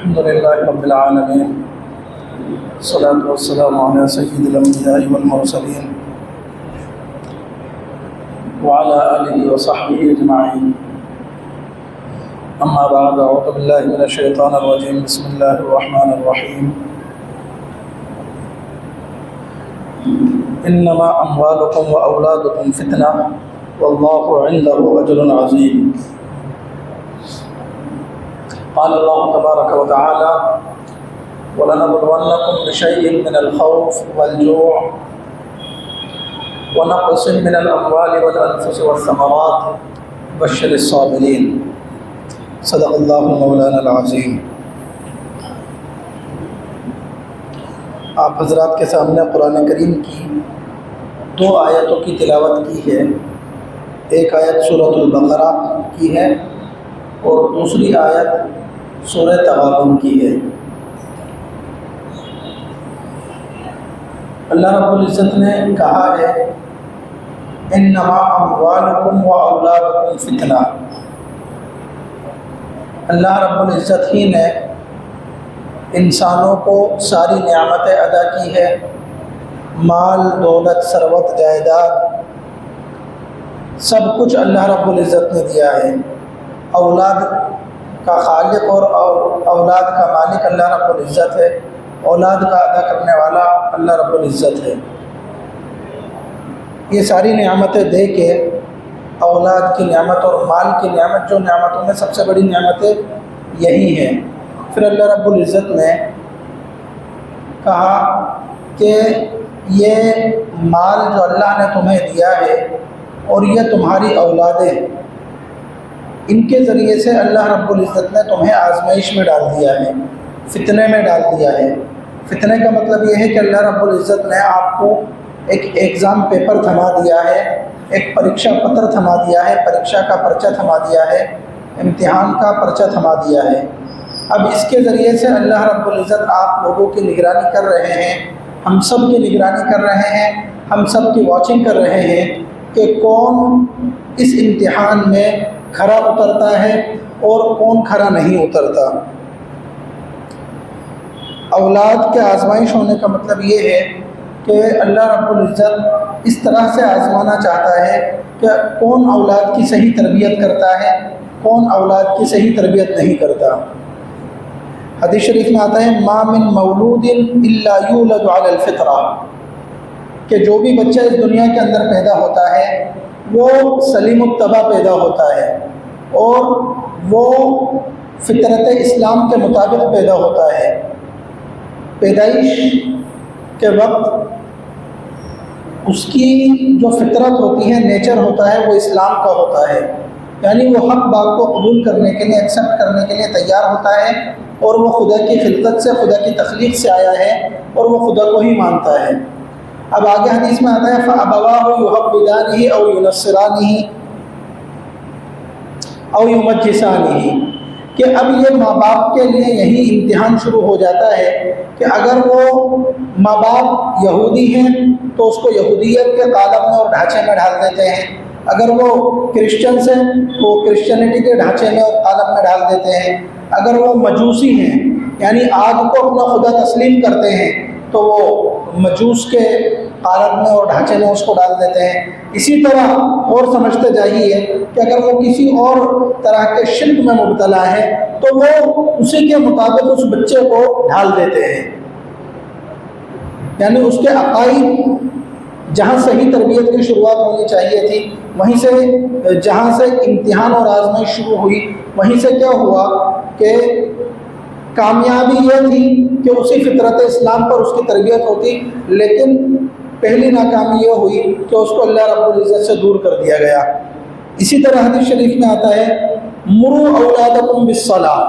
الحمد لله رب العالمين، الصلاة والسلام على سيد الأنبياء والمرسلين وعلى آله وصحبه أجمعين. أما بعد، أعوذ بالله من الشيطان الرجيم. بسم الله الرحمن الرحيم. إنما أموالكم وأولادكم فتنة والله عنده أجر عظيم. قال الله تبارك وتعالى: ولنبلونكم بشيء من الخوف والجوع ونقص من الأموال والأنفس والثمرات وبشر الصابرين. صدق اللہ مولانا العظیم. آپ حضرات کے سامنے قرآن کریم کی دو آیتوں کی تلاوت کی ہے. ایک آیت سورۃ البقرہ کی ہے اور دوسری آیت سورہ تغابن کی ہے. اللہ رب العزت نے کہا ہے: انما اموالکم و اولادکم فتنہ. اللہ رب العزت ہی نے انسانوں کو ساری نعمتیں عطا کی ہے. مال، دولت، ثروت، جائیداد، سب کچھ اللہ رب العزت نے دیا ہے. اولاد کا خالق اور اولاد کا مالک اللہ رب العزت ہے. اولاد کا ادا کرنے والا اللہ رب العزت ہے. یہ ساری نعمتیں دے کے اولاد کی نعمت اور مال کی نعمت، جو نعمتوں میں سب سے بڑی نعمتیں یہی ہیں. پھر اللہ رب العزت نے کہا کہ یہ مال جو اللہ نے تمہیں دیا ہے اور یہ تمہاری اولادیں، ان کے ذریعے سے اللہ رب العزت نے تمہیں آزمائش میں ڈال دیا ہے، فتنے میں ڈال دیا ہے. فتنے کا مطلب یہ ہے کہ اللہ رب العزت نے آپ کو ایک ایگزام پیپر تھما دیا ہے، ایک پریکشا پتر تھما دیا ہے، پریکشا کا پرچہ تھما دیا ہے، امتحان کا پرچہ تھما دیا ہے. اب اس کے ذریعے سے اللہ رب العزت آپ لوگوں کی نگرانی کر رہے ہیں، ہم سب کی نگرانی کر رہے ہیں، ہم سب کی واچنگ کر رہے ہیں کہ کون اس امتحان میں کھرا اترتا ہے اور کون کھرا نہیں اترتا. اولاد کے آزمائش ہونے کا مطلب یہ ہے کہ اللہ رب العزت اس طرح سے آزمانا چاہتا ہے کہ کون اولاد کی صحیح تربیت کرتا ہے، کون اولاد کی صحیح تربیت نہیں کرتا. حدیث شریف میں آتا ہے: ما من مولود الا یولد علی الفطرہ، کہ جو بھی بچہ اس دنیا کے اندر پیدا ہوتا ہے وہ سلیم الطبع پیدا ہوتا ہے اور وہ فطرت اسلام کے مطابق پیدا ہوتا ہے. پیدائش کے وقت اس کی جو فطرت ہوتی ہے، نیچر ہوتا ہے، وہ اسلام کا ہوتا ہے. یعنی وہ حق بات کو قبول کرنے کے لیے، ایکسیپٹ کرنے کے لیے تیار ہوتا ہے اور وہ خدا کی خلقت سے، خدا کی تخلیق سے آیا ہے اور وہ خدا کو ہی مانتا ہے. اب آگے حدیث میں آتا ہے: فَأَبَوَاهُ يُحَوِّدَانِهِ أَوْ يُنَصِّرَانِهِ أَوْ يُمَجِّسَانِهِ، کہ اب یہ ماں باپ کے لیے یہی امتحان شروع ہو جاتا ہے کہ اگر وہ ماں باپ یہودی ہیں تو اس کو یہودیت کے قالب میں اور ڈھانچے میں ڈال دیتے ہیں، اگر وہ کرسچنس ہیں تو وہ کرسچینٹی کے ڈھانچے میں اور قالب میں ڈال دیتے ہیں، اگر وہ مجوسی ہیں یعنی آگ کو اپنا خدا تسلیم کرتے ہیں تو وہ مجوس کے قالب میں اور ڈھانچے میں اس کو ڈال دیتے ہیں. اسی طرح اور سمجھتے جائیے کہ اگر وہ کسی اور طرح کے شرک میں مبتلا ہے تو وہ اسی کے مطابق اس بچے کو ڈھال دیتے ہیں. یعنی اس کے عقائد جہاں صحیح تربیت کی شروعات ہونی چاہیے تھی، وہیں سے جہاں سے امتحان اور آزمائش شروع ہوئی، وہیں سے کیا ہوا کہ کامیابی یہ تھی کہ اسی فطرت اسلام پر اس کی تربیت ہوتی، لیکن پہلی ناکامی یہ ہوئی کہ اس کو اللہ رب العزت سے دور کر دیا گیا. اسی طرح حدیث شریف میں آتا ہے: مروا اولادکم بالصلاۃ،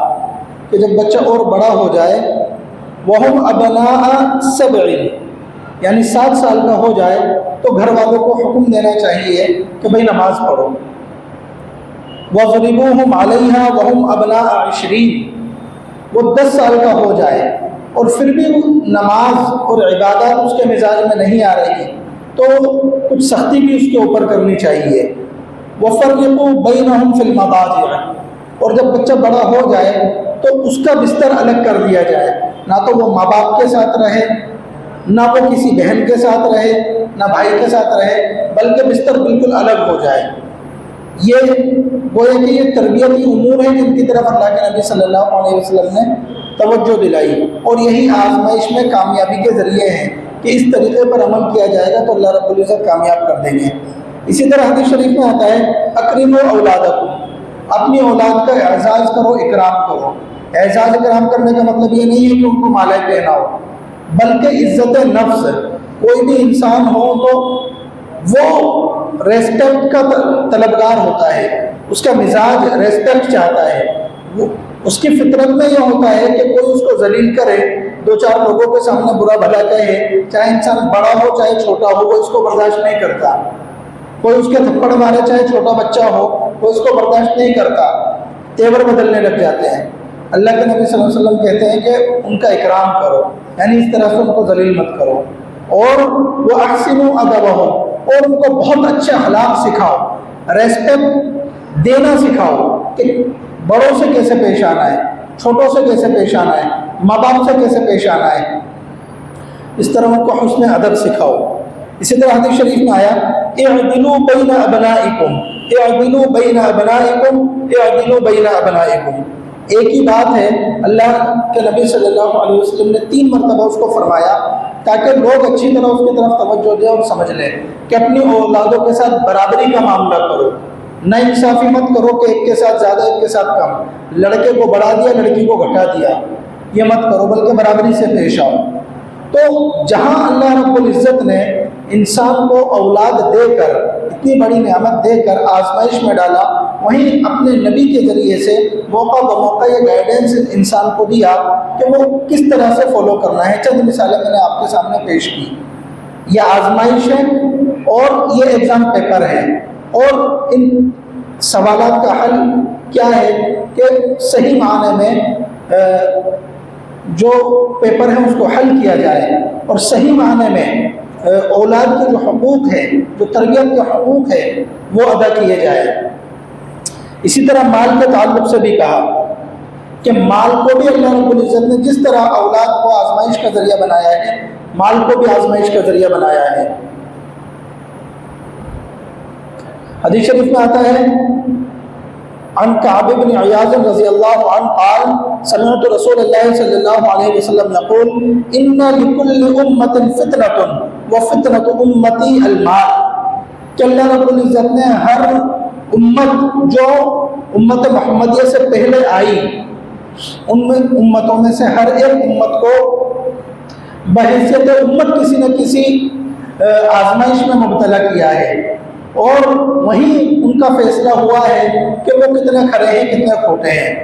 کہ جب بچہ اور بڑا ہو جائے، وہم ابناء 7، یعنی 7 سال کا ہو جائے تو گھر والوں کو حکم دینا چاہیے کہ بھئی نماز پڑھو. وَضْرِبُوهُمْ عَلَيْهَا وَهُمْ أَبْنَاءَ 20، وہ 10 سال کا ہو جائے اور پھر بھی نماز اور عبادات اس کے مزاج میں نہیں آ رہی تو کچھ سختی بھی اس کے اوپر کرنی چاہیے. وَفَرِّقُوا بَيْنَهُمْ فِي الْمَضَاجِعِ، اور جب بچہ بڑا ہو جائے تو اس کا بستر الگ کر دیا جائے، نہ تو وہ ماں باپ کے ساتھ رہے، نہ وہ کسی بہن کے ساتھ رہے، نہ بھائی کے ساتھ رہے، بلکہ بستر بالکل الگ ہو جائے۔ یہ گویا کہ یہ تربیتی امور ہیں جن کی طرف اللہ کے نبی صلی اللہ علیہ وسلم نے توجہ دلائی، اور یہی آزمائش میں کامیابی کے ذریعے ہیں کہ اس طریقے پر عمل کیا جائے گا تو اللہ رب العزت کامیاب کر دیں گے۔ اسی طرح حدیث شریف میں آتا ہے اکرموا اولادکم، اپنی اولاد کا اعزاز کرو، اکرام کرو۔ اعزاز اکرام کرنے کا مطلب یہ نہیں ہے کہ ان کو مالے پہناؤ، بلکہ عزت نفس۔ کوئی بھی انسان ہو تو وہ ریسپیکٹ کا طلبگار ہوتا ہے، اس کا مزاج ریسپیکٹ چاہتا ہے، وہ اس کی فطرت میں یہ ہوتا ہے کہ کوئی اس کو ذلیل کرے، دو چار لوگوں کے سامنے برا بھلا کہے، چاہے انسان بڑا ہو چاہے چھوٹا ہو، وہ اس کو برداشت نہیں کرتا۔ کوئی اس کے تھپڑ مارے چاہے چھوٹا بچہ ہو، وہ اس کو برداشت نہیں کرتا، تیور بدلنے لگ جاتے ہیں۔ اللہ کے نبی صلی اللہ علیہ وسلم کہتے ہیں کہ ان کا اکرام کرو، یعنی اس طرح سے ان کو ذلیل مت کرو، اور وہ احسنوا ادبہم، اور ان کو بہت اچھے اخلاق سکھاؤ، ریسپیکٹ دینا سکھاؤ کہ بڑوں سے کیسے پیش آنا ہے، چھوٹوں سے کیسے پیش آنا ہے، ماں باپ سے کیسے پیش آنا ہے، اس طرح ان کو حسن ادب سکھاؤ۔ اسی طرح حدیث شریف میں آیا اعدلوا بین ابنائکم، اعدلوا بین ابنائکم، اعدلوا بین ابنائکم۔ ایک ہی بات ہے، اللہ کے نبی صلی اللہ علیہ وسلم نے 3 مرتبہ اس کو فرمایا تاکہ لوگ اچھی طرح اس کی طرف توجہ دیں اور سمجھ لیں کہ اپنی اولادوں کے ساتھ برابری کا معاملہ کرو، نہ انصافی مت کرو کہ ایک کے ساتھ زیادہ ایک کے ساتھ کم، لڑکے کو بڑھا دیا لڑکی کو گھٹا دیا، یہ مت کرو، بلکہ برابری سے پیش آؤ۔ تو جہاں اللہ رب العزت نے انسان کو اولاد دے کر، اتنی بڑی نعمت دے کر آزمائش میں ڈالا، وہیں اپنے نبی کے ذریعے سے موقع بموقع یہ گائیڈنس انسان کو دیا کہ وہ کس طرح سے فالو کرنا ہے۔ چند مثالیں میں نے آپ کے سامنے پیش کی۔ یہ آزمائش ہے اور یہ ایگزام پیپر ہے، اور ان سوالات کا حل کیا ہے کہ صحیح معنی میں جو پیپر ہے اس کو حل کیا جائے، اور صحیح معنی میں اولاد کے جو حقوق ہیں، جو تربیت کے حقوق ہیں، وہ ادا کیے جائے۔ اسی طرح مال کے تعلق سے بھی کہا کہ مال کو بھی اللہ رب العزت نے جس طرح اولاد کو آزمائش کا ذریعہ بنایا ہے، مال کو بھی آزمائش کا ذریعہ بنایا ہے۔ حدیث شریف میں آتا ہے عن کعب بن عیاض رضی اللہ عنہ قال سمعت رسول اللہ صلی اللہ علیہ وسلم یقول ان لکل امت فتنۃ وفتنۃ امتی المال، کہ اللہ رب العزت نے ہر امت جو امت محمدیہ سے پہلے آئی، ان میں امتوں میں سے ہر ایک امت کو بحیثیت امت کسی نہ کسی آزمائش میں مبتلا کیا ہے، اور وہیں ان کا فیصلہ ہوا ہے کہ وہ کتنے کھرے ہیں کتنے کھوٹے ہیں۔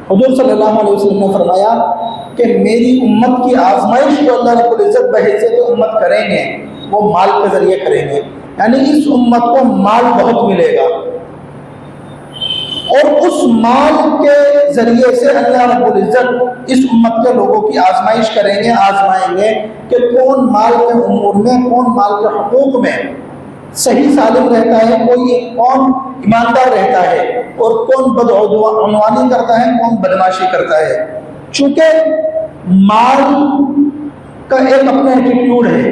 حضور صلی اللہ علیہ وسلم نے فرمایا کہ میری امت کی آزمائش جو اللہ رب العزت بحیثیت امت کریں گے وہ مال کے ذریعے کریں گے، یعنی اس امت کو مال بہت ملے گا، اور اس مال کے ذریعے سے اللہ رب العزت اس امت کے لوگوں کی آزمائش کریں گے، آزمائیں گے کہ کون مال کے امور میں، کون مال کے حقوق میں صحیح سالم رہتا ہے، کون ایماندار رہتا ہے، اور کون بدعنوانی کرتا ہے، کون بدماشی کرتا ہے۔ چونکہ مال کا ایک اپنا ایٹیٹیوڈ ہے،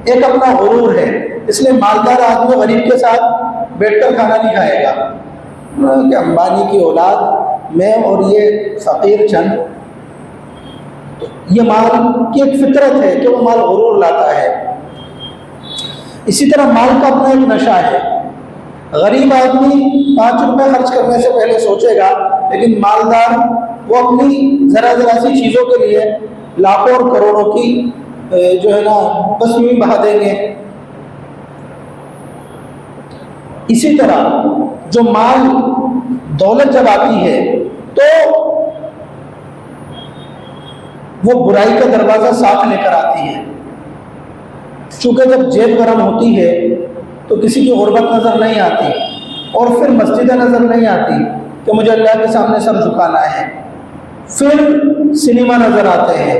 ایک اپنا غرور ہے، اس لیے مالدار آدمی غریب کے ساتھ بیٹھ کر کھانا نہیں کھائے گا کہ امبانی کی اولاد میں اور یہ فقیر چند۔ یہ مال کی ایک فطرت ہے کہ وہ مال غرور لاتا ہے۔ اسی طرح مال کا اپنا ایک نشہ ہے۔ غریب آدمی 5 روپے خرچ کرنے سے پہلے سوچے گا، لیکن مالدار وہ اپنی ذرا سی چیزوں کے لیے لاکھوں اور کروڑوں کی جو ہے نا بس یوں ہی بہا دیں گے۔ اسی طرح جو مال دولت جب آتی ہے تو وہ برائی کا دروازہ ساتھ لے کر آتی ہے، چونکہ جب جیب گرم ہوتی ہے تو کسی کی غربت نظر نہیں آتی، اور پھر مسجدیں نظر نہیں آتی کہ مجھے اللہ کے سامنے سر جھکانا ہے، پھر سنیما نظر آتے ہیں،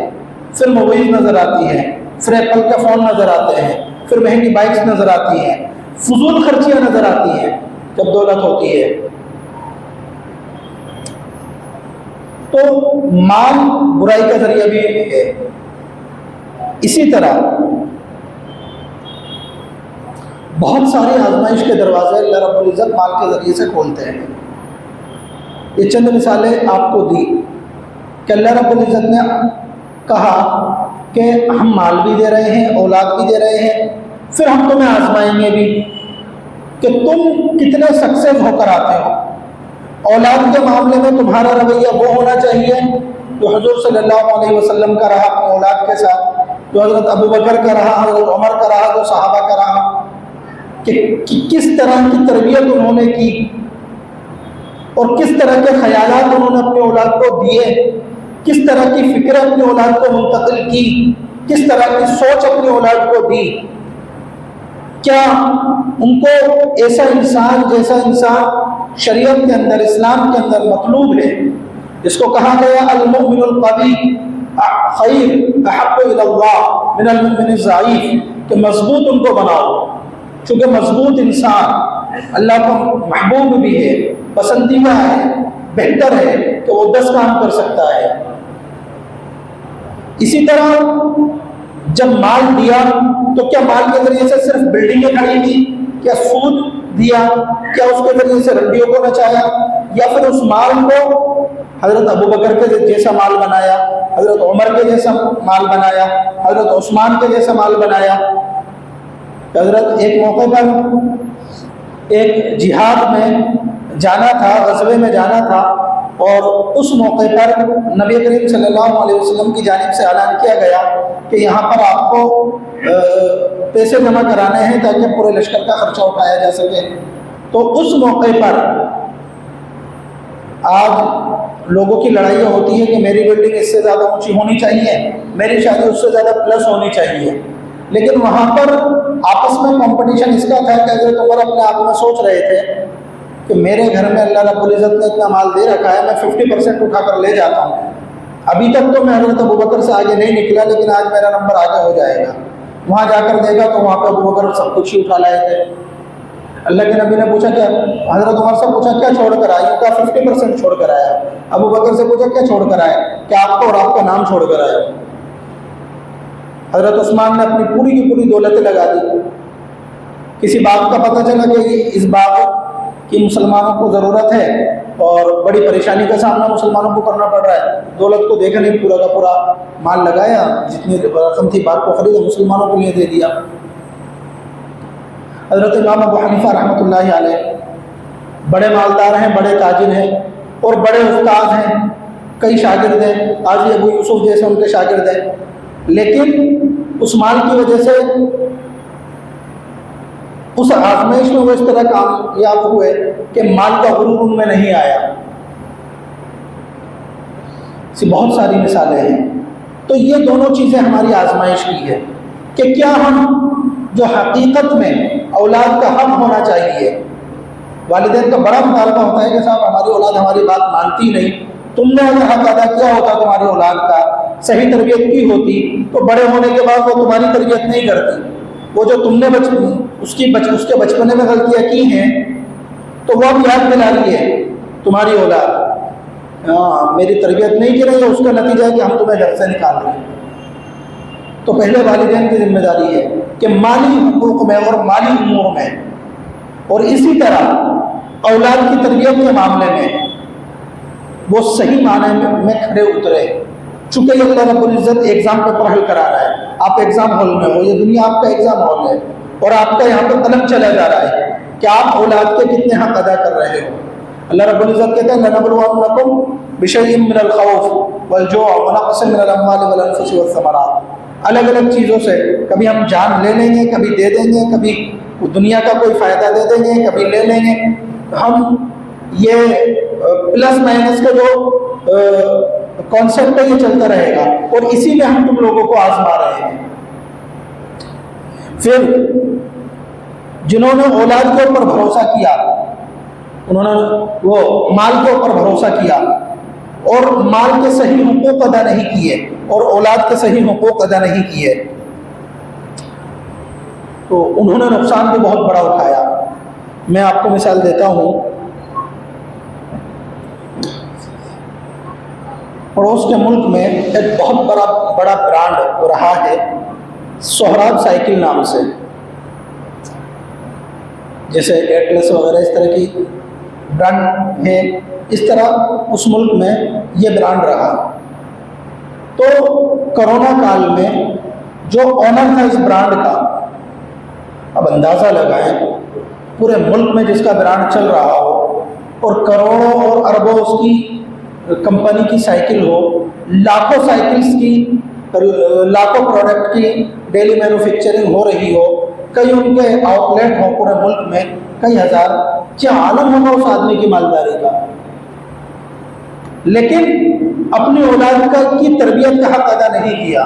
پھر موویز نظر آتی ہیں، پھر ایپل کے فون نظر آتے ہیں، پھر مہنگی بائکس نظر آتی ہیں، فضول خرچیاں نظر آتی ہیں جب دولت ہوتی ہے۔ تو مال برائی کا ذریعہ بھی ہے۔ اسی طرح بہت ساری آزمائش کے دروازے اللہ رب العزت مال کے ذریعے سے کھولتے ہیں۔ یہ چند مثالیں آپ کو دی کہ اللہ رب العزت نے کہا کہ ہم مال بھی دے رہے ہیں، اولاد بھی دے رہے ہیں، پھر ہم تمہیں آزمائیں گے بھی کہ تم کتنے سکسیس ہو کر آتے ہو۔ اولاد کے معاملے میں تمہارا رویہ وہ ہونا چاہیے جو حضور صلی اللہ علیہ وسلم کا رہا اپنے اولاد کے ساتھ، جو حضرت ابو بکر کا رہا، حضرت عمر کا رہا، جو صحابہ کا رہا، کہ کس طرح کی تربیت انہوں نے کی اور کس طرح کے خیالات انہوں نے اپنے اولاد کو دیے، کس طرح کی فکر اپنے اولاد کو منتقل کی، کس طرح کی سوچ اپنی اولاد کو دی۔ کیا ان کو ایسا انسان جیسا انسان شریعت کے اندر، اسلام کے اندر مطلوب ہے، جس کو کہا گیا المؤمن القوی خیر احب الی اللہ من المؤمن الضعیف، کہ مضبوط ان کو بناؤ، چونکہ مضبوط انسان اللہ کو محبوب بھی ہے، پسندیدہ ہے، بہتر ہے کہ وہ 10 کام کر سکتا ہے۔ اسی طرح جب مال دیا تو کیا مال کے ذریعے سے صرف بلڈنگیں کھڑی کی، کیا سود دیا، کیا اس کے ذریعے سے رنڈیوں کو نچایا، یا پھر اس مال کو حضرت ابو بکر کے جیسا مال بنایا، حضرت عمر کے جیسا مال بنایا، حضرت عثمان کے جیسا مال بنایا۔ حضرت ایک موقع پر ایک جہاد میں جانا تھا، غزوے میں جانا تھا، اور اس موقع پر نبی کریم صلی اللہ علیہ وسلم کی جانب سے اعلان کیا گیا کہ یہاں پر آپ کو پیسے جمع کرانے ہیں تاکہ پورے لشکر کا خرچہ اٹھایا جا سکے۔ تو اس موقع پر آج لوگوں کی لڑائیاں ہوتی ہے کہ میری بلڈنگ اس سے زیادہ اونچی ہونی چاہیے، میری شادی اس سے زیادہ پلس ہونی چاہیے، لیکن وہاں پر آپس میں کمپٹیشن اس کا تھا کہ حضرت عمر اپنے آپ میں سوچ رہے تھے کہ میرے گھر میں اللہ رب العزت نے اتنا مال دے رکھا ہے، میں 50% اٹھا کر لے جاتا ہوں۔ ابھی تک تو میں حضرت ابو بکر سے آگے نہیں نکلا، لیکن آج میرا نمبر آگے ہو جائے گا۔ وہاں جا کر دیکھا تو وہاں پہ ابو بکر سب کچھ ہی اٹھا لائے تھے۔ اللہ کے نبی نے پوچھا کیا، حضرت عمر سے پوچھا کیا چھوڑ کر آئے، کہا 50% چھوڑ کر آیا۔ ابو بکر سے پوچھا کیا چھوڑ کر آئے، کہ آپ کو اور آپ کا نام چھوڑ کر آیا۔ حضرت عثمان نے اپنی پوری کی پوری دولتیں لگا دی۔ کسی باغ کا پتہ چلا کہ اس باغ کی مسلمانوں کو ضرورت ہے اور بڑی پریشانی کا سامنا مسلمانوں کو کرنا پڑ رہا ہے، دولت کو دیکھا نہیں، پورا کا پورا مال لگایا، جتنی رقم تھی باغ کو خریدا، مسلمانوں کے لیے دے دیا۔ حضرت امام ابو حنیفہ رحمۃ اللہ علیہ بڑے مالدار ہیں، بڑے تاجر ہیں اور بڑے استاد ہیں، کئی شاگرد ہیں، قاضی ابو یوسف جیسے ان کے شاگرد ہیں، لیکن اس مال کی وجہ سے اس آزمائش میں وہ اس طرح کامیاب ہوئے کہ مال کا غرور ان میں نہیں آیا۔ ایسی بہت ساری مثالیں ہیں۔ تو یہ دونوں چیزیں ہماری آزمائش کی ہے کہ کیا ہم جو حقیقت میں اولاد کا حق ہونا چاہیے، والدین کا بڑا مطالبہ ہوتا ہے کہ صاحب ہماری اولاد ہماری بات مانتی نہیں، تم نے اگر حق ادا کیا ہوتا تمہاری اولاد کا، صحیح تربیت کی ہوتی تو بڑے ہونے کے بعد وہ تمہاری تربیت نہیں کرتی، وہ جو تم نے اس کے بچپنے میں غلطیاں کی ہیں تو وہ اب یاد دلا رہی ہے تمہاری اولاد، میری تربیت نہیں کی رہی ہے، اس کا نتیجہ ہے کہ ہم تمہیں گھر سے نکال رہے ہیں۔ تو پہلے والدین کی ذمہ داری ہے کہ مالی حقوق میں اور مالی امور میں، اور اسی طرح اولاد کی تربیت کے معاملے میں وہ صحیح معنی میں کھڑے اترے۔ چونکہ یہ اللہ رب العزت ایگزام پیپر حل کرا رہا ہے، آپ ایگزام ہال میں ہو، یہ دنیا آپ کا ایگزام ہال ہے، اور آپ کا یہاں پہ قلم چلا جا رہا ہے کہ آپ اولاد کے کتنے حق ادا کر رہے ہو۔ اللہ رب العزت کہتے ہیں لَنَبْلُوَنَّكُمْ بِشَيْءٍ مِّنَ الْخَوْفِ وَالْجُوعِ وَنَقْصٍ مِّنَ الْأَمْوَالِ وَالْأَنفُسِ وَالثَّمَرَاتِ، الگ الگ چیزوں سے، کبھی ہم جان لے لیں گے، کبھی دے دیں گے، کبھی دنیا کا کوئی فائدہ دے دیں گے، کبھی لے لیں گے۔ ہم یہ پلس مائنس کا جو کانسیپٹ ہے یہ چلتا رہے گا، اور اسی میں ہم تم لوگوں کو آزما رہے ہیں۔ پھر جنہوں نے اولاد کے اوپر بھروسہ کیا، انہوں نے وہ مال کے اوپر بھروسہ کیا اور مال کے صحیح حقوق ادا نہیں کیے اور اولاد کے صحیح حقوق ادا نہیں کیے، تو انہوں نے نقصان بھی بہت بڑا اٹھایا۔ میں آپ کو مثال دیتا ہوں، پڑوس کے ملک میں ایک بہت بڑا برانڈ رہا ہے سہراب سائیکل نام سے، جیسے ایٹلس وغیرہ اس طرح کی برانڈ ہے، اس طرح اس ملک میں یہ برانڈ رہا۔ تو کرونا کال میں جو آنر تھا اس برانڈ کا، اب اندازہ لگائیں پورے ملک میں جس کا برانڈ چل رہا ہو اور کروڑوں اور اربوں اس کی کمپنی کی سائیکل ہو، لاکھوں سائیکلز کی، لاکھوں پروڈکٹ کی ڈیلی مینوفیکچرنگ ہو رہی ہو، کئی ان کے آؤٹ لیٹ ہوں پورے ملک میں، کئی ہزار، کیا عالم ہوگا اس آدمی کی مالداری کا؟ لیکن اپنی اولاد کی تربیت کا حق ادا نہیں کیا،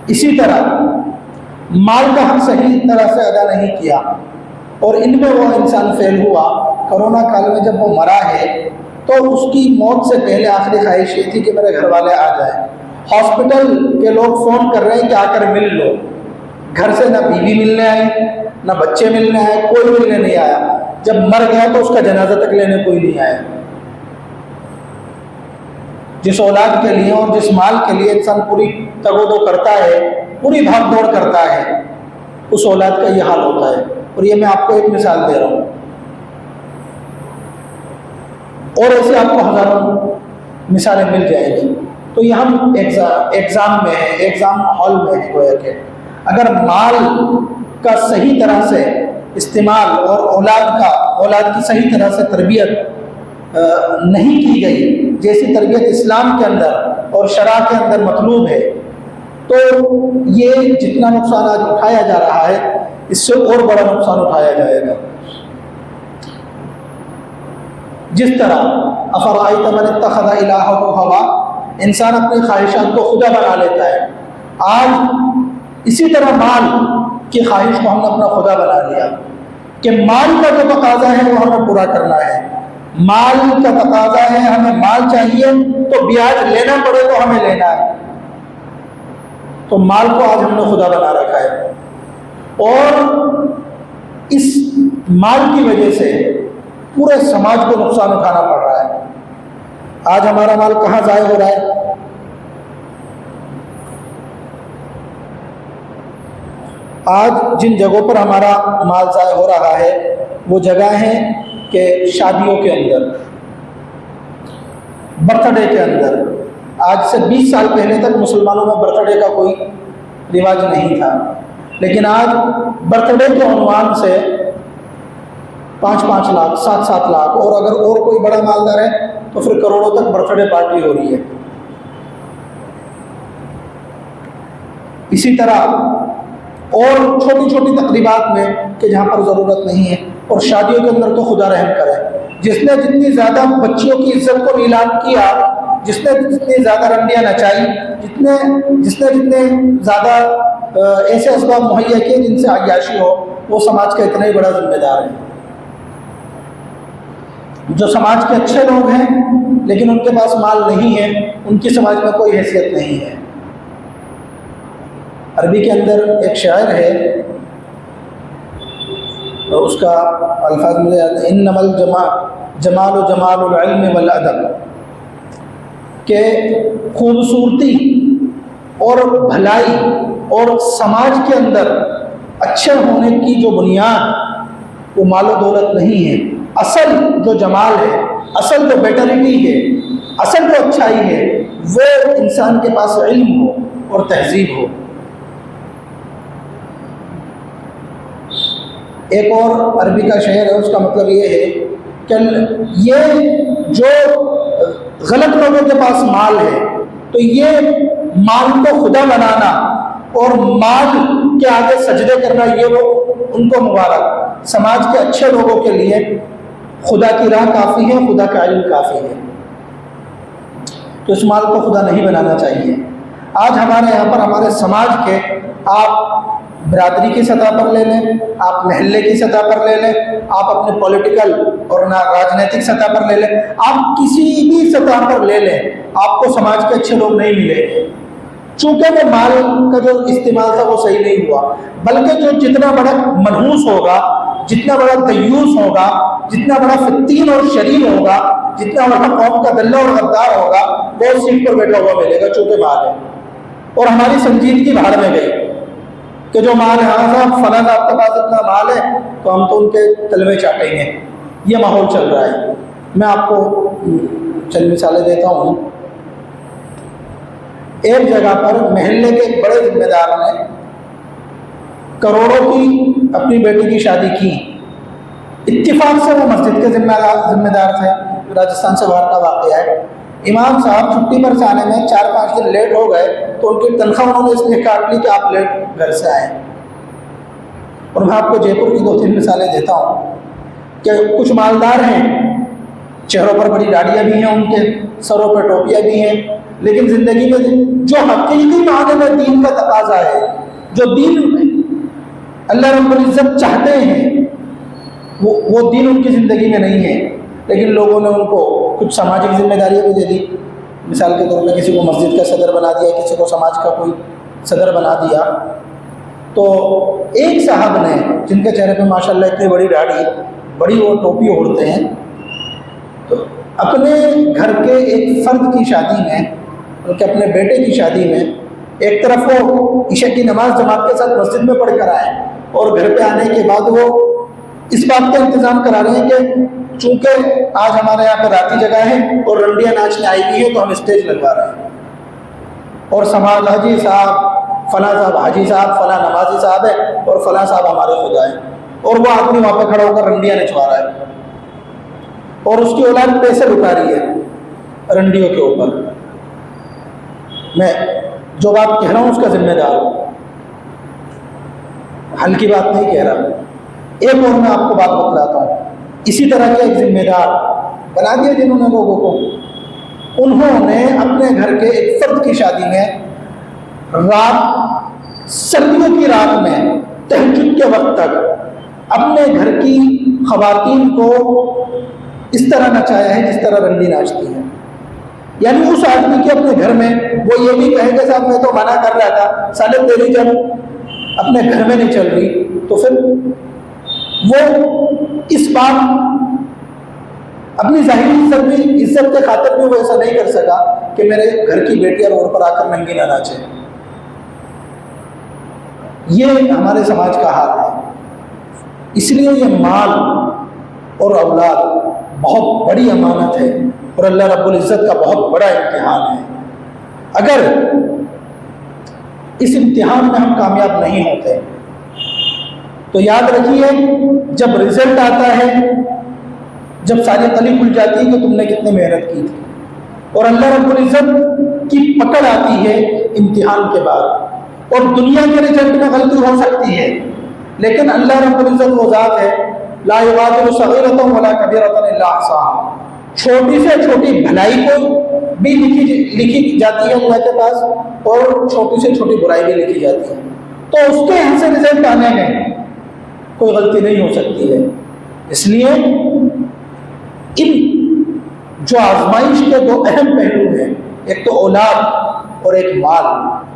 اسی طرح مال کا حق صحیح طرح سے ادا نہیں کیا، اور ان میں وہ انسان فیل ہوا۔ کرونا کال میں جب وہ مرا ہے تو اس کی موت سے پہلے آخری خواہش یہ تھی کہ میرے گھر والے آ جائیں۔ ہاسپٹل کے لوگ فون کر رہے ہیں کہ آ کر مل لو، گھر سے نہ بیوی ملنے آئی، نہ بچے ملنے آئے، کوئی ملنے نہیں آیا۔ جب مر گیا تو اس کا جنازہ تک لینے کوئی نہیں آیا۔ جس اولاد کے لیے اور جس مال کے لیے انسان پوری تگ و دو کرتا ہے، پوری بھاگ دوڑ کرتا ہے، اس اولاد کا یہ حال ہوتا ہے۔ اور یہ میں آپ کو ایک مثال دے رہا ہوں، اور ایسے آپ کو ہزاروں مثالیں مل جائیں گی۔ تو یہ ہم ایگزام میں ہیں، ایگزام ہال میں ہیں، گویا کہ اگر مال کا صحیح طرح سے استعمال اور اولاد کی صحیح طرح سے تربیت نہیں کی گئی، جیسی تربیت اسلام کے اندر اور شرع کے اندر مطلوب ہے، تو یہ جتنا نقصان آج اٹھایا جا رہا ہے اس سے اور بڑا نقصان اٹھایا جائے گا۔ جس طرح افرأیت من اتخذ الہہ ہوا، انسان اپنی خواہشات کو خدا بنا لیتا ہے، آج اسی طرح مال کی خواہش کو ہم نے اپنا خدا بنا لیا کہ مال کا جو تقاضا ہے وہ ہمیں پورا کرنا ہے، مال کا تقاضا ہے، ہمیں مال چاہیے تو بیاج لینا پڑے تو ہمیں لینا ہے، تو مال کو آج ہم نے خدا بنا رکھا ہے، اور اس مال کی وجہ سے پورے سماج کو نقصان اٹھانا پڑ رہا ہے۔ آج ہمارا مال کہاں ضائع ہو رہا ہے؟ آج جن جگہوں پر ہمارا مال ضائع ہو رہا ہے وہ جگہ ہیں کہ شادیوں کے اندر، برتھ ڈے کے اندر۔ آج سے 20 سال پہلے تک مسلمانوں میں برتھ ڈے کا کوئی رواج نہیں تھا، لیکن آج برتھ ڈے کے عنوان سے 5-5 لاکھ، 7-7 لاکھ، اور اگر اور کوئی بڑا مالدار ہے تو پھر کروڑوں تک برتھ ڈے پارٹی ہو رہی ہے۔ اسی طرح اور چھوٹی چھوٹی تقریبات میں کہ جہاں پر ضرورت نہیں ہے، اور شادیوں کے اندر تو خدا رحم کرے، جس نے جتنی زیادہ بچیوں کی عزت کو نیلام کیا، جس نے جتنی زیادہ رنڈیاں نچائی، جس نے جتنے زیادہ ایسے اسباب مہیا کیے جن سے عیاشی ہو، وہ سماج کا اتنا ہی بڑا ذمہ دار ہے۔ جو سماج کے اچھے لوگ ہیں لیکن ان کے پاس مال نہیں ہے، ان کی سماج میں کوئی حیثیت نہیں ہے۔ عربی کے اندر ایک شاعر ہے، اس کا الفاظ مجھے یاد ہے، انما الجمال جمال العلم والادب، کہ خوبصورتی اور بھلائی اور سماج کے اندر اچھے ہونے کی جو بنیاد وہ مال و دولت نہیں ہے، اصل جو جمال ہے، اصل جو بیٹرٹی ہے، اصل جو اچھائی ہے، وہ انسان کے پاس علم ہو اور تہذیب ہو۔ ایک اور عربی کا شعر ہے، اس کا مطلب یہ ہے کہ یہ جو غلط لوگوں کے پاس مال ہے تو یہ مال کو خدا بنانا اور مال کے آگے سجدے کرنا، یہ وہ ان کو مبارک۔ سماج کے اچھے لوگوں کے لیے خدا کی راہ کافی ہے، خدا کا علم کافی ہے، تو اس مال کو خدا نہیں بنانا چاہیے۔ آج ہمارے یہاں پر ہمارے سماج کے، آپ برادری کی سطح پر لے لیں، آپ محلے کی سطح پر لے لیں، آپ اپنے پولیٹیکل اور راجنیتک سطح پر لے لیں، آپ کسی بھی سطح پر لے لیں، آپ کو سماج کے اچھے لوگ نہیں ملے، چونکہ وہ مال کا جو استعمال تھا وہ صحیح نہیں ہوا، بلکہ جو جتنا بڑا منحوس ہوگا جتنا بڑا دیوس ہوگا، جتنا بڑا فتین اور شریر ہوگا، جتنا بڑا قوم کا دلہ اور غدار ہوگا، وہ اس سیٹ پر بیٹھا ہوا ملے گا چونکہ مال ہے۔ اور ہماری سنجیدگی بھاڑ میں گئی کہ جو مال ہے، ہاں صاحب فلاں آپ کے پاس اتنا مال ہے تو ہم تو ان کے تلوے چاٹیں گے، یہ ماحول چل رہا ہے۔ میں آپ کو چند مثالیں دیتا ہوں۔ ایک جگہ پر محلے کے ایک بڑے ذمہ دار نے کروڑوں کی اپنی بیٹی کی شادی کی، اتفاق سے وہ مسجد کے ذمہ دار تھے، راجستھان سے باہر کا واقعہ ہے۔ امام صاحب چھٹی پر سے آنے میں 4-5 دن لیٹ ہو گئے تو ان کی تنخواہ انہوں نے اس لیے کاٹ لی کہ آپ لیٹ گھر سے آئے۔ اور میں آپ کو جے پور کی 2-3 مثالیں دیتا ہوں کہ کچھ مالدار ہیں، چہروں پر بڑی داڑیاں بھی ہیں، ان کے سروں پر ٹوپیاں بھی ہیں، لیکن زندگی میں جو حقیقی معنی میں دین کا تقاضا ہے، جو دین اللہ رب العزت چاہتے ہیں، وہ دین ان کی زندگی میں نہیں ہے، لیکن لوگوں نے ان کو کچھ سماجک ذمہ داریاں بھی دے دی۔ مثال کے طور پہ کسی کو مسجد کا صدر بنا دیا، کسی کو سماج کا کوئی صدر بنا دیا۔ تو ایک صاحب نے، جن کے چہرے پہ ماشاءاللہ اتنی بڑی داڑھی، بڑی وہ ٹوپی اوڑھتے ہیں، تو اپنے گھر کے ایک فرد کی شادی میں، ان کے اپنے بیٹے کی شادی میں، ایک طرف وہ عشاء کی نماز جماعت کے ساتھ مسجد میں پڑھ کر آئے، اور گھر پہ آنے کے بعد وہ اس بات کا انتظام کرا رہے ہیں کہ چونکہ آج ہمارے یہاں پہ راتی جگہ ہے اور رنڈیاں ناچنے آئی ہوئی ہے تو ہم اسٹیج لگوا رہے ہیں، اور سماج حاجی صاحب فلاں صاحب، حاجی صاحب فلاں نمازی صاحب ہے، اور فلاں صاحب ہمارے خدا ہیں، اور وہ آدمی وہاں پہ کھڑا ہو کر رنڈیاں نچوا رہا ہے، اور اس کی اولاد پیسے لٹا رہی ہے رنڈیوں کے اوپر۔ میں جو بات کہہ رہا ہوں اس کا ذمہ دار ہوں، ہلکی بات نہیں کہہ رہا۔ ایک اور میں آپ کو بات بتلاتا ہوں، اسی طرح کے ایک ذمہ دار بنا دیا جنہوں نے لوگوں کو، انہوں نے اپنے گھر کے ایک فرد کی شادی میں رات، سردیوں کی رات میں تہجد کے وقت تک اپنے گھر کی خواتین کو اس طرح نچایا ہے جس طرح رنڈی ناچتی ہے۔ یعنی اس آدمی کے اپنے گھر میں وہ یہ بھی کہے کہ صاحب میں تو منع کر رہا تھا، سالے تیری جب اپنے گھر میں نہیں چل رہی تو پھر وہ اس بات اپنی ظاہری عزت کے خاطر بھی وہ ایسا نہیں کر سکا کہ میرے گھر کی بیٹیاں روڈ پر آ کر ننگی نہ ناچے۔ یہ ہمارے سماج کا حال ہے۔ اس لیے یہ مال اور اولاد بہت بڑی امانت ہے اور اللہ رب العزت کا بہت بڑا امتحان ہے۔ اگر اس امتحان میں ہم کامیاب نہیں ہوتے تو یاد رکھیے، جب رزلٹ آتا ہے، جب ساری تلی کھل جاتی ہے کہ تم نے کتنی محنت کی تھی، اور اللہ رب العزت کی پکڑ آتی ہے امتحان کے بعد، اور دنیا کے رزلٹ میں غلطی ہو سکتی ہے، لیکن اللہ رب العزت وہ ذات ہے لا یغادر صغیرۃ ولا کبیرۃ الا احصاها، چھوٹی سے چھوٹی بھلائی کو بھی لکھی جاتی ہے اللہ کے پاس، اور چھوٹی سے چھوٹی برائی بھی لکھی جاتی ہے، تو اس کے یہاں سے رزلٹ آنے میں کوئی غلطی نہیں ہو سکتی ہے۔ اس لیے ان جو آزمائش کے دو اہم پہلو ہیں، ایک تو اولاد اور ایک مال،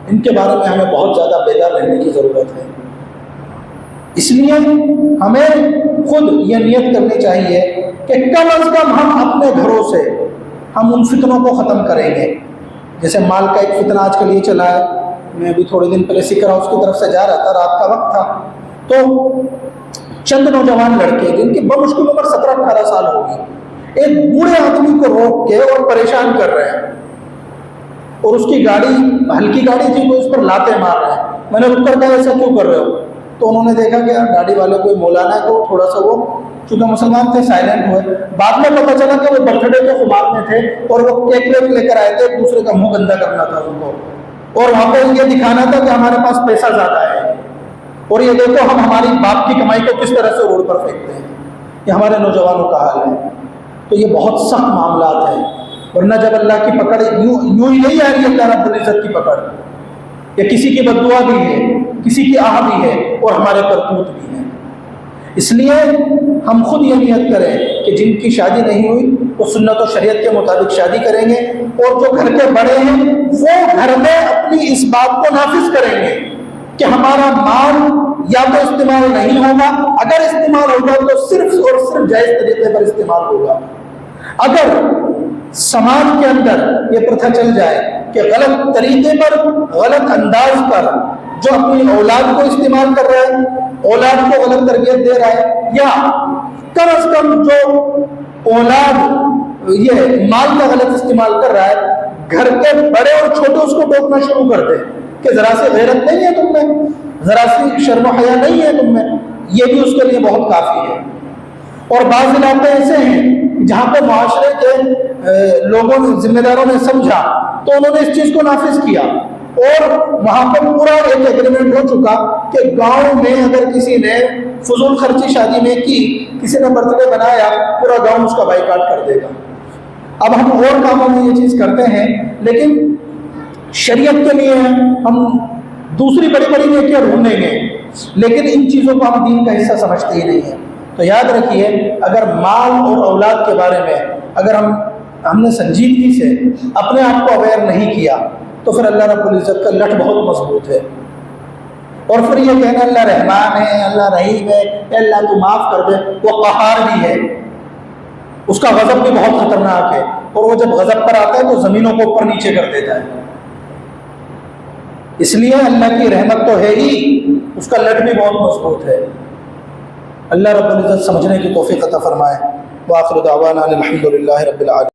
ان کے بارے میں ہمیں بہت زیادہ بیدار رہنے کی ضرورت ہے۔ اس لیے ہمیں خود یہ نیت کرنی چاہیے کہ کم از کم ہم اپنے گھروں سے ہم ان فتنوں کو ختم کریں گے۔ جیسے مال کا ایک فتنہ آج کل یہ چلا ہے، میں ابھی تھوڑے دن پہلے سکھ ہاؤس کی طرف سے جا رہا تھا، رات کا وقت تھا، تو چند نوجوان لڑکے جن کی بمشکل عمر 17-18 سال ہوگی، ایک بوڑھے آدمی کو روک کے اور پریشان کر رہے ہیں، اور اس کی گاڑی ہلکی گاڑی تھی، وہ اس پر لاتے مار رہے ہیں۔ میں نے رک کر کہا ایسا کیوں کر رہے ہو؟ تو انہوں نے دیکھا کہ گاڑی والے کوئی مولانا ہے، تو تھوڑا سا وہ چونکہ مسلمان تھے سائلنٹ ہوئے۔ بعد میں پتہ چلا کہ وہ برتھ ڈے کے خمار میں تھے اور وہ کیک ویک لے کر آئے تھے، ایک دوسرے کا منہ گندا کرنا تھا ان کو، اور وہاں پہ یہ دکھانا تھا کہ ہمارے پاس پیسہ زیادہ ہے، اور یہ دیکھو ہم ہماری باپ کی کمائی کو کس طرح سے روڈ پر پھینکتے ہیں۔ یہ ہمارے نوجوانوں کا حال ہے۔ تو یہ بہت سخت معاملات ہیں، ورنہ جب اللہ کی پکڑ یوں ہی نہیں آ رہی ہے، اللہ رب العزت کی پکڑ، یا کسی کی بد دعا بھی ہے، کسی کی آہ بھی ہے، اور ہمارے کرتوت بھی ہیں۔ اس لیے ہم خود یہ نیت کریں کہ جن کی شادی نہیں ہوئی وہ سنت و شریعت کے مطابق شادی کریں گے، اور جو گھر کے بڑے ہیں وہ گھر میں اپنی اس بات کو نافذ کریں گے کہ ہمارا مال یا تو استعمال نہیں ہوگا، اگر استعمال ہوگا تو صرف اور صرف جائز طریقے پر استعمال ہوگا۔ اگر سماج کے اندر یہ پرتھا چل جائے کہ غلط طریقے پر، غلط انداز پر جو اپنی اولاد کو استعمال کر رہا ہے، اولاد کو غلط تربیت دے رہا ہے، یا کم از کم جو اولاد یہ مال کا غلط استعمال کر رہا ہے، گھر کے بڑے اور چھوٹے اس کو ٹوکنا شروع کر دیں کہ ذرا سی غیرت نہیں ہے تم میں، ذرا سی شرم و حیا نہیں ہے تم میں، یہ بھی اس کے لیے بہت کافی ہے۔ اور بعض علاقے ایسے ہیں جہاں پہ معاشرے کے لوگوں نے، ذمہ داروں نے سمجھا تو انہوں نے اس چیز کو نافذ کیا، اور وہاں پہ پورا ایک ایگریمنٹ ہو چکا کہ گاؤں میں اگر کسی نے فضول خرچی شادی میں کی، کسی نے برتھ ڈے بنایا، پورا گاؤں اس کا بائیکاٹ کر دے گا۔ اب ہم اور کاموں میں یہ چیز کرتے ہیں، لیکن شریعت کے لیے ہم دوسری بڑی بڑی نیکیاں ڈھونڈیں گے، لیکن ان چیزوں کو ہم دین کا حصہ سمجھتے ہی نہیں ہیں۔ تو یاد رکھیے، اگر مال اور اولاد کے بارے میں اگر ہم نے سنجیدگی سے اپنے آپ کو اویئر نہیں کیا تو پھر اللہ رب العزت کا لٹ بہت مضبوط ہے، اور پھر یہ کہنا اللہ رحمان ہے، اللہ رحیم ہے، اے اللہ تو معاف کر دے، وہ قہار بھی ہے، اس کا غضب بھی بہت خطرناک ہے، اور وہ جب غضب پر آتا ہے تو زمینوں کو اوپر نیچے کر دیتا ہے۔ اس لیے اللہ کی رحمت تو ہے ہی، اس کا لٹ بھی بہت مضبوط ہے۔ اللہ رب العزت سمجھنے کی توفیق عطا فرمائے۔ وآخر دعوانا الحمد للہ رب العالمین۔